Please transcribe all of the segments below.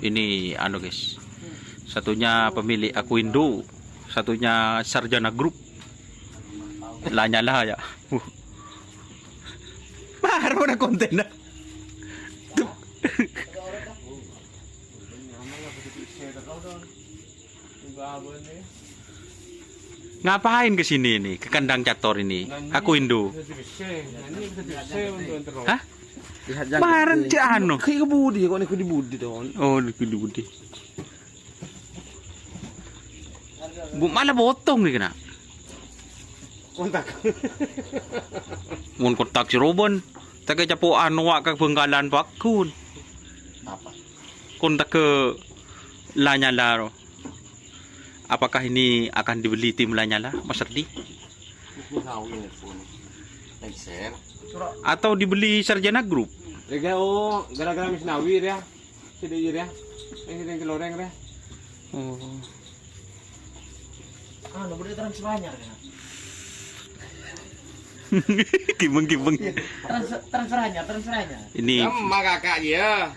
Ini anu guys. Satunya pemilik Akuindo, satunya Sarjana Group. Lanyala ya. Baru na konten na. Ngapain ke sini nih, ke kandang cator ini? Akuindo. Hah? Kemarin cek anu. Kayak kebudi kok nih kebudi dong. Oh, kebudi. Bu malah botong nih kena. Kontak. Mun kontak si Robon. Taga capuan wak ke Bengkalan Pakun. Apa? Kontak ke Lanyala. Apakah ini akan dibeli tim Lanyala, Mas Ardi? Atau dibeli Sarjana Group? Ya oh, gara-gara misnawi ya. Sedih ya. Yang keloreng ya. Oh. Ah, nomor dia transfer anyar kan. Gimeng. Transfer anyar. Ini Sama kakak ya.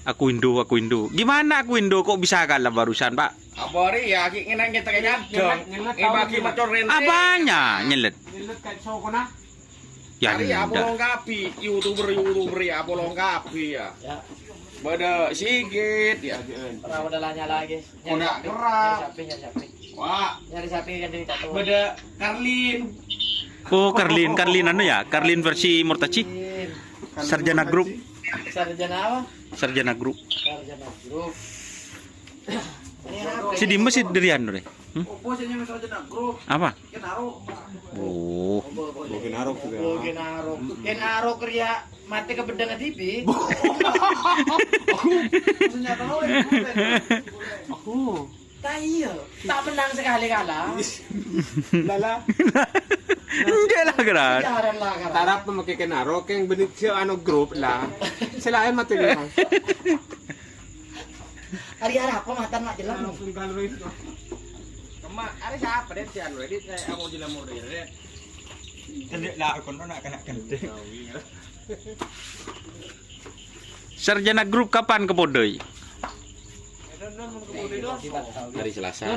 Akuindo. Gimana Akuindo kok bisa kalah barusan, Pak? Abori ya, kita kayaknya dong. Bagi macam rente. Apanya nyelet? Nyelet kayak sokona. Ya Cari apa ndak. lengkapi, youtuber ya apa lengkapi ya. Ya, Bada Sigit ya. pernah udah lanya lagi. Udah kerak. Nyari sapi. Wah, Nyari sapi kan dari tato. beda Karlin. Oh, Karlin anu ya? Karlin versi Murtaci. Sarjana Group. Sarjana apa? Sarjana Group. Sarjana Group. Si Dimas si Dirian deh. Posisinya Sarjana Group. Apa? Kenaro. Oh. Mungkin arok juga. Mungkin arok. Ken arok kerja mati ke bedang TV. Maksudnya tahu ya. Aku. Tak iya. Tak menang sekali kalah. Lala. Enggak lah gerak. Jarang lah kalah. Tarap memakai kenaro keng benit siya ano group lah. Sila ay material. Hari apa matan mak jelas. Kema, ada siapa deh si anu edit saya mau jelamur deh. Kendek lah kon nak kena kendek. Sarjana Group kapan ke Podoi? Hari Selasa.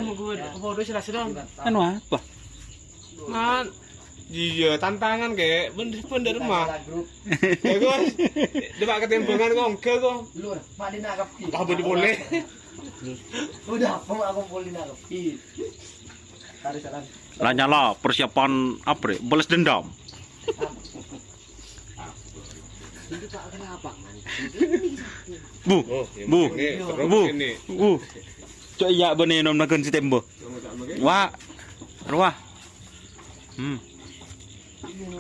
Anu apa? Man, iya tantangan kayak bener mah. Grup. Ya guys, depak ketimbangan kok enggak kok. Lu, mak dinangkap. Apa boleh? Udah, apa mak kumpul dinangkap. Hari saran. Lanyala persiapan apa? Balas dendam. Bu. Cok iya benih nom naken si tembo. Wah. Ruah.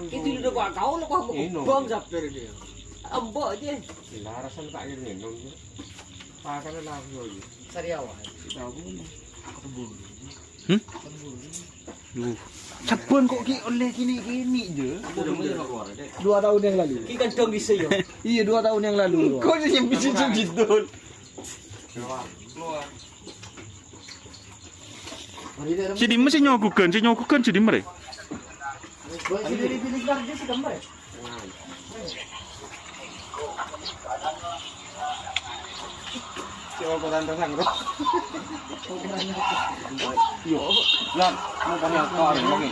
Itu udah gua kau lu kok bom sapir dia. Embok aja. Larasan tak minum. Pakai lah lagi. Sariawan. Sabuan kok ki oleh kini je. 2 tahun yang lalu. Ki kantong di seyo. Iya 2 tahun yang lalu. Kok yang bisa gitu? Si Dimas si nyokukan si Dimas. Gua sih dari pilih lagi sih gambar. Coba kau tantang sangro. Yo, lan mau kami akar lagi.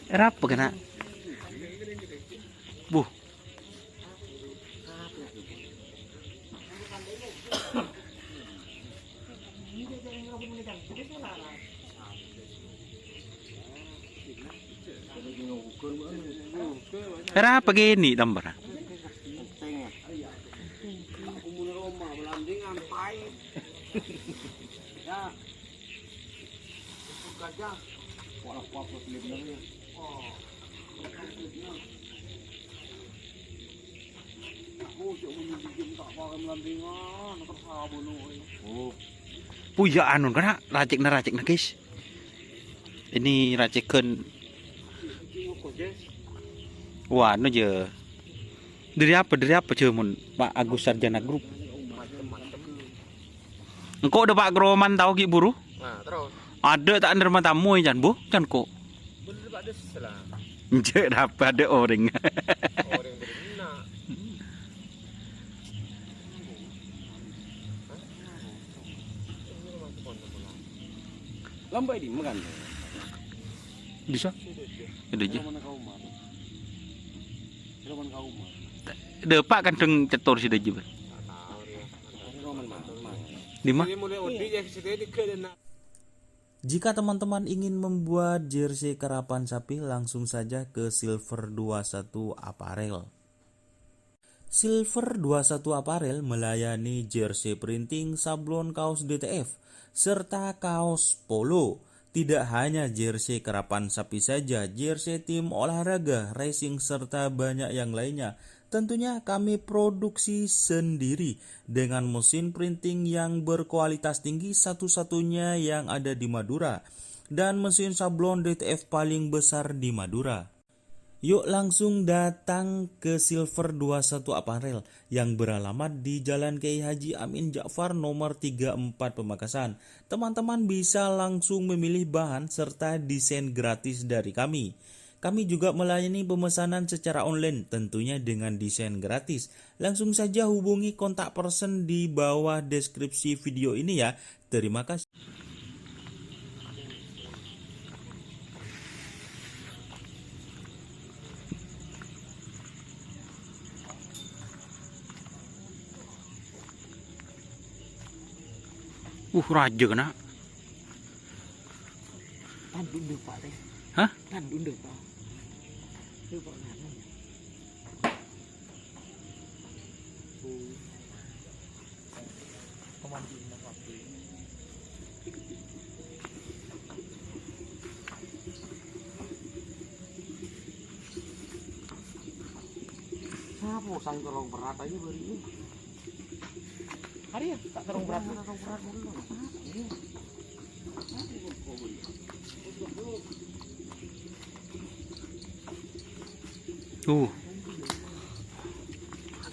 Era apa kena? Bu. Era apa gini gambar? Puya anu kana racik na guys. Ini racikan. Wah, anu je. Dari apa cuman Pak Agus Sarjana Group. Engkau ada Pak Groman tahu ki buru? Nah, terus. Ada tak nerima tamu jan bu? Jan kok. Bener Pak Des lah. Cek dapat ada orang. Orang berenak. Lambai di makan. Bisa? Ada aja. Mana kau mah? Mana kau mah? Depak kan deng cetor sih aja. Di mana? Dia mulai odi ya situ di kedena. Jika teman-teman ingin membuat jersey karapan sapi, langsung saja ke Silver 21 Apparel. Silver 21 Apparel melayani jersey printing, sablon kaos DTF, serta kaos polo. Tidak hanya jersey karapan sapi saja, jersey tim olahraga, racing, serta banyak yang lainnya. Tentunya kami produksi sendiri dengan mesin printing yang berkualitas tinggi, satu-satunya yang ada di Madura, dan mesin sablon DTF paling besar di Madura. Yuk langsung datang ke Silver 21 Apparel yang beralamat di Jalan Kiai Haji Amin Ja'far nomor 34 Pamekasan. Teman-teman bisa langsung memilih bahan serta desain gratis dari kami. Kami juga melayani pemesanan secara online, tentunya dengan desain gratis. Langsung saja hubungi kontak person di bawah deskripsi video ini ya. Terima kasih. Raja kena. Tandun deh Pak teh. Hah? Tandun deh Pak. Itu Pak Nano. Siapa sang terong berat aja beri ini? Hari ya tak terong berat.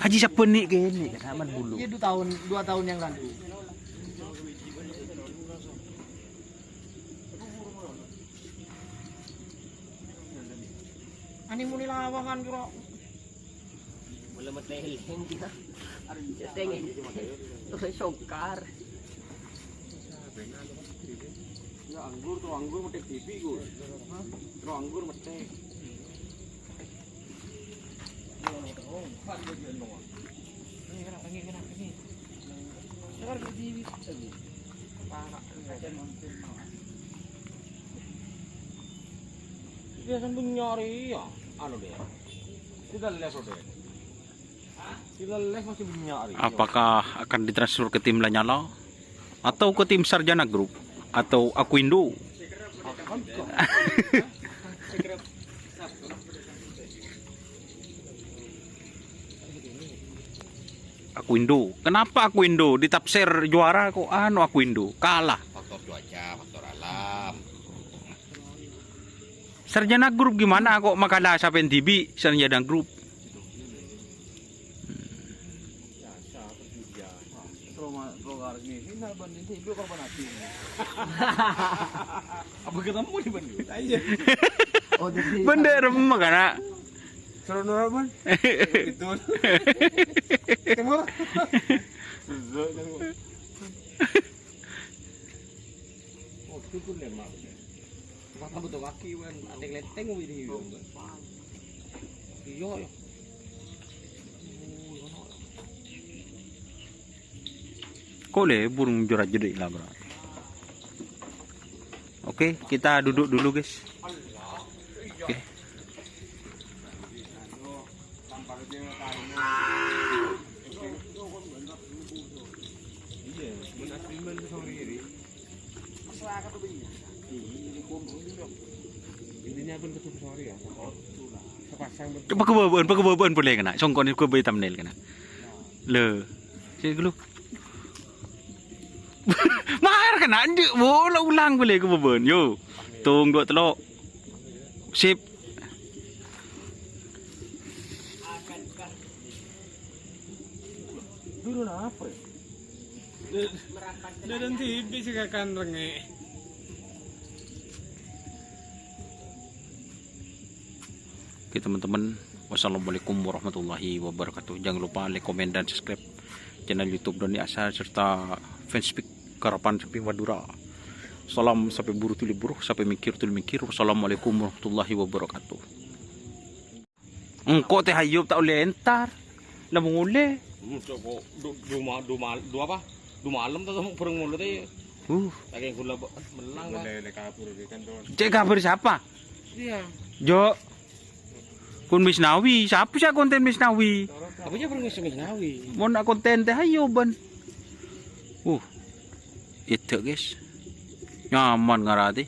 Haji siapa nih kene kan bulu. Iya 2 tahun yang lalu. Ani muni lawangan kira. Wala mateleng kita. Arja tengin. Tuh sokar. Ya anggur metek TV gue. Terus anggur metek. Ini. Sekarang berdiri lagi. Dia kan nyari ya. Anu deh. Tidak les deh. Tidak les masih nyari. Apakah akan ditransfer ke tim Lanyala atau ke tim Sarjana Group atau Akuindo? Akuindo. Kenapa Akuindo? Ditafsir juara kok Akuindo kalah. Faktor cuaca, faktor alam. Sarjana Group gimana kok makalah sa PNTB Sarjana Group? Apa ketemu di Bandung? Aja. Oh, jadi Bener makana. Seru nuraban. Itu. Timur. Oh, itu lemah. Mata butuh kaki wan, ada lenteng wih. Iya ya. Kok le burung jerat-jerit lah bro. Oke, kita duduk dulu guys. Oke. Ininya pun ketup sorry ya. Sepasang Pekebun boleh kena. Songkon itu beri thumbnail kena. Le. Sini dulu. Mahar kena anjir. Bola ulang boleh kebun. Yo. Tung dua telok. Sip. dulu apa? merapat ke Dan tibi sih kan renge. Oke teman-teman, wassalamualaikum warahmatullahi wabarakatuh. Jangan lupa like, komen, dan subscribe channel YouTube Doni Asar serta fanspeak Karapan Samping Madura. Salam sampai buru tuli buruh, sampai mikir tuli mikir. Wassalamualaikum warahmatullahi wabarakatuh. Engkau teh hayup tak boleh entar, lah mengule. Kok dua malam tuh sama perang mulut aja. Kayak gula melang lah. Cek kabar siapa? Iya. Jo. Kun Misnawi, siapa sih konten Misnawi? Apa aja perang Misnawi? Mau nak konten teh ayo ban. Itu guys. Nyaman ngarati.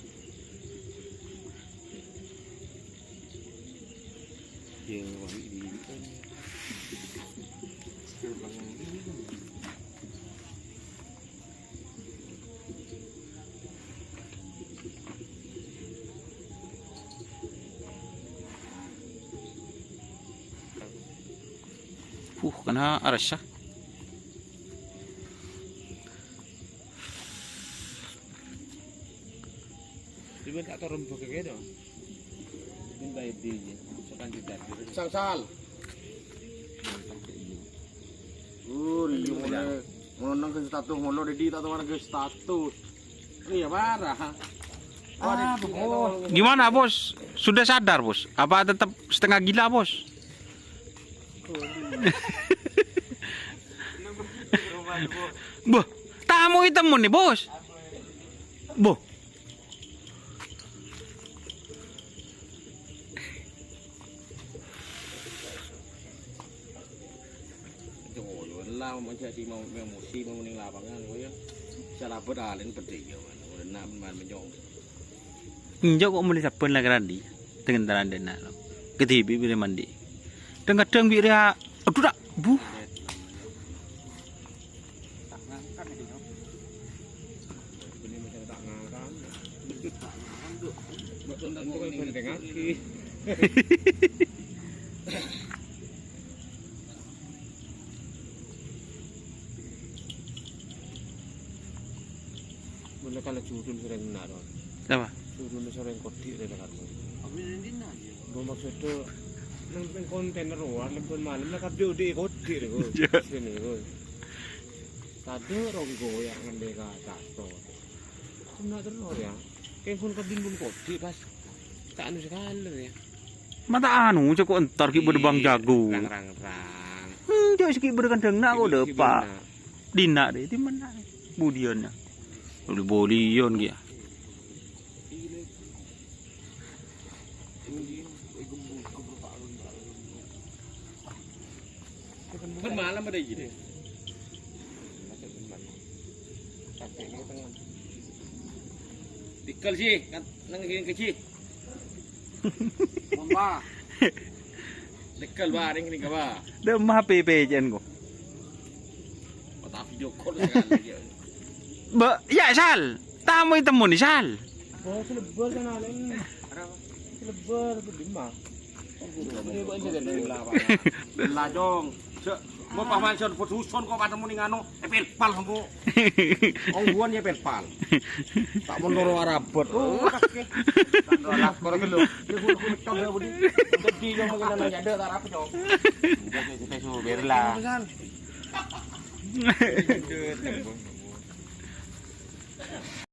Kena arasya. Tiba tak tahu rembuk kayak gitu. Minta idenya. Sekarang tidak. Sal. Riu mulai menang ke status mono dedi tak tahu ke status. Iya parah. Gimana bos? Sudah sadar bos? Apa tetap setengah gila bos? Boh, tamu hitam nih bos. Boh. Lah macam si mau emosi mau ning lapangan koyo. Cara beralin pedih yo. Udah man menyong. Injak kok mulai saben lah kerandi dengan taran dena. Ketibi bila mandi. Dan kadang biar aduh tak bu. Boleh kalau curun sering naruh. Apa? Curun sering kodik dari kartu. Maksudnya nang kontainer luar lempun malam lah kabeh udah kodik deh sini kok. Tadi ronggo yang ngendek kasto. Cuma terus ya. Kayak pun kabin pun kodik pas tak anu sekali ya. Mata anu cukup entar ki berbang jago. Rang. Jauh sikit berkandang nak kok depak. Dina deh di mana? Budiannya. Udah bolion dia. Kan malam ada gini. Dikal sih, nang gini kecil. Mamba. Dikal ba, ring ka ba? Demah PP jen ko. Pata video call sekali dia. Ba, ya Sal. Tamu temu ni Sal. Oh, selebar kan alin. Selebar tu lima. Ini bukan saya dari lapangan. Lajong. Mau paman son putuson kok ketemu ning anu pelpal kamu. Ongguan ya pelpal. Tak mondoro arabot. Oh, kakek. Tanggalah karo lho. Kulit tong ya budi. Jadi yo mengenal nang jade tak apa, Cok. Jadi kita suruh berlah.